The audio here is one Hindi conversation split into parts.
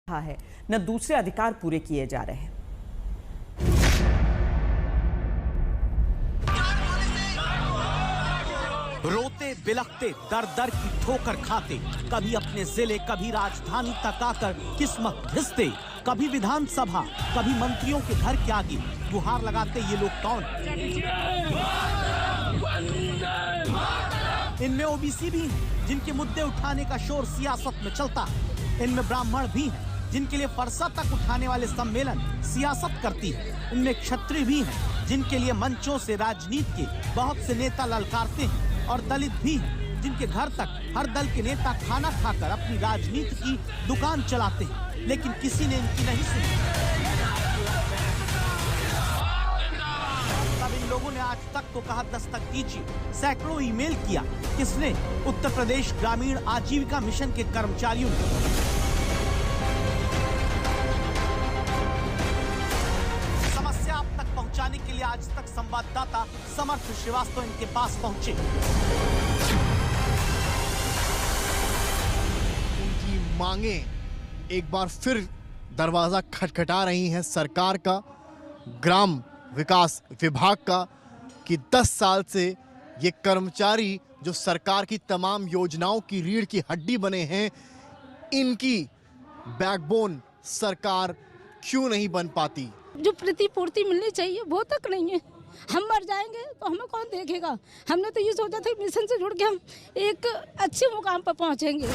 रहा है, न दूसरे अधिकार पूरे किए जा रहे हैं। रोते बिलखते दर दर की ठोकर खाते, कभी अपने जिले कभी राजधानी तक आकर किस्मत घिसते, कभी विधानसभा कभी मंत्रियों के घर के आगे गुहार लगाते ये लोग कौन? इनमें ओबीसी भी हैं जिनके मुद्दे उठाने का शोर सियासत में चलता है। इनमें ब्राह्मण भी हैं जिनके लिए फरसा तक उठाने वाले सम्मेलन सियासत करती है। इनमें क्षत्रिय भी हैं जिनके लिए मंचों से राजनीति के बहुत से नेता ललकारते हैं, और दलित भी हैं जिनके घर तक हर दल के नेता खाना खाकर अपनी राजनीति की दुकान चलाते हैं, लेकिन किसी ने इनकी नहीं सुनी। तब इन लोगों ने आज तक तो कहा दस्तक दीजिए, सैकड़ों ईमेल किया। किसने? उत्तर प्रदेश ग्रामीण आजीविका मिशन के कर्मचारियों ने। पहुंचाने के लिए आज तक संवाददाता समर्थ श्रीवास्तव इनके पास पहुंचे। उनकी मांगे एक बार फिर दरवाजा खटखटा रही हैं सरकार का, ग्राम विकास विभाग का, कि 10 साल से ये कर्मचारी जो सरकार की तमाम योजनाओं की रीढ़ की हड्डी बने हैं, इनकी बैकबोन सरकार क्यों नहीं बन पाती? जो प्रतिपूर्ति मिलनी चाहिए वो तक नहीं है। हम मर जाएंगे तो हमें कौन देखेगा? हमने तो ये सोचा था मिशन से जुड़ के हम एक अच्छे मुकाम पर पहुंचेंगे।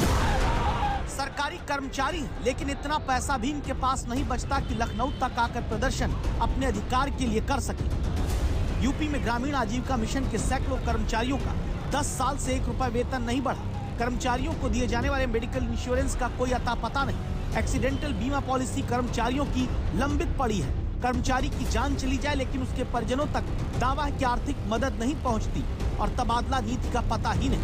सरकारी कर्मचारी हैं, लेकिन इतना पैसा भी इनके पास नहीं बचता कि लखनऊ तक आकर प्रदर्शन अपने अधिकार के लिए कर सके। यूपी में ग्रामीण आजीविका मिशन के सैकड़ों कर्मचारियों का 10 साल से 1 रुपया वेतन नहीं बढ़ा। कर्मचारियों को दिए जाने वाले मेडिकल इंश्योरेंस का कोई अता पता नहीं। एक्सीडेंटल बीमा पॉलिसी कर्मचारियों की लंबित पड़ी है। कर्मचारी की जान चली जाए लेकिन उसके परिजनों तक दावा की आर्थिक मदद नहीं पहुंचती, और तबादला नीति का पता ही नहीं।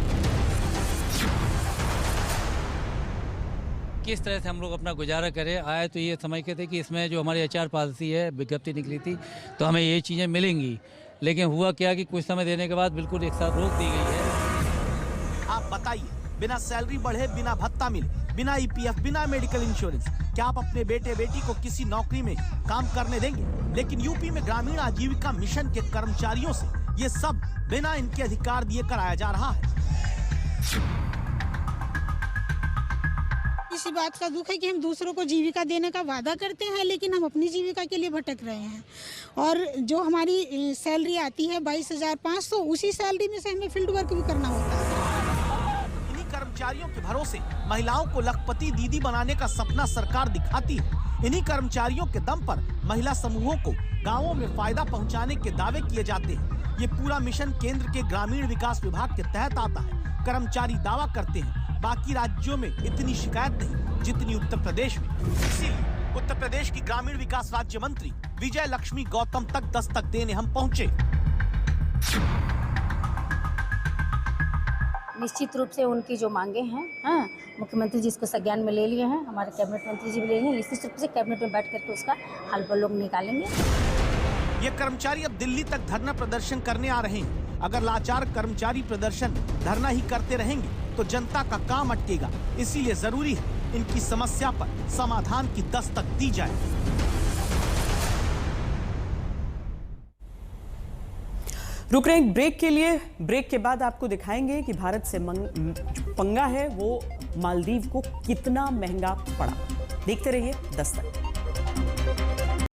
किस तरह से हम लोग अपना गुजारा करें? आए तो ये समझ के थे कि इसमें जो हमारी HR पॉलिसी है, विज्ञप्ति निकली थी तो हमें ये चीज़ें मिलेंगी, लेकिन हुआ क्या कि कुछ समय देने के बाद बिल्कुल एक साथ रोक दी गई है। आप बताइए, बिना सैलरी बढ़े, बिना भत्ता मिले, बिना EPF, बिना मेडिकल इंश्योरेंस, क्या आप अपने बेटे बेटी को किसी नौकरी में काम करने देंगे? लेकिन यूपी में ग्रामीण आजीविका मिशन के कर्मचारियों से ये सब बिना इनके अधिकार दिए कराया जा रहा है। इसी बात का दुख है कि हम दूसरों को जीविका देने का वादा करते हैं, लेकिन हम अपनी जीविका के लिए भटक रहे हैं। और जो हमारी सैलरी आती है 22,500, उसी सैलरी में से हमें फील्ड वर्क भी करना होता है। कर्मचारियों के भरोसे महिलाओं को लखपति दीदी बनाने का सपना सरकार दिखाती है। इन्हीं कर्मचारियों के दम पर महिला समूहों को गांवों में फायदा पहुंचाने के दावे किए जाते हैं। ये पूरा मिशन केंद्र के ग्रामीण विकास विभाग के तहत आता है। कर्मचारी दावा करते हैं बाकी राज्यों में इतनी शिकायत नहीं जितनी उत्तर प्रदेश में। इसीलिए उत्तर प्रदेश की ग्रामीण विकास राज्य मंत्री विजय लक्ष्मी गौतम तक दस्तक देने हम पहुंचे। निश्चित रूप से उनकी जो मांगे हैं, हाँ, मुख्यमंत्री जी इसको संज्ञान में ले लिए हैं, हमारे कैबिनेट मंत्री जी भी ले लिए हैं। निश्चित रूप से कैबिनेट में बैठ करके उसका हल पर लोग निकालेंगे। ये कर्मचारी अब दिल्ली तक धरना प्रदर्शन करने आ रहे हैं। अगर लाचार कर्मचारी प्रदर्शन धरना ही करते रहेंगे तो जनता का काम अटकेगा। इसीलिए जरूरी है इनकी समस्या पर समाधान की दस्तक दी जाए। रुक रहे हैं ब्रेक के लिए। ब्रेक के बाद आपको दिखाएंगे कि भारत से पंगा है वो मालदीव को कितना महंगा पड़ा। देखते रहिए दस्तक।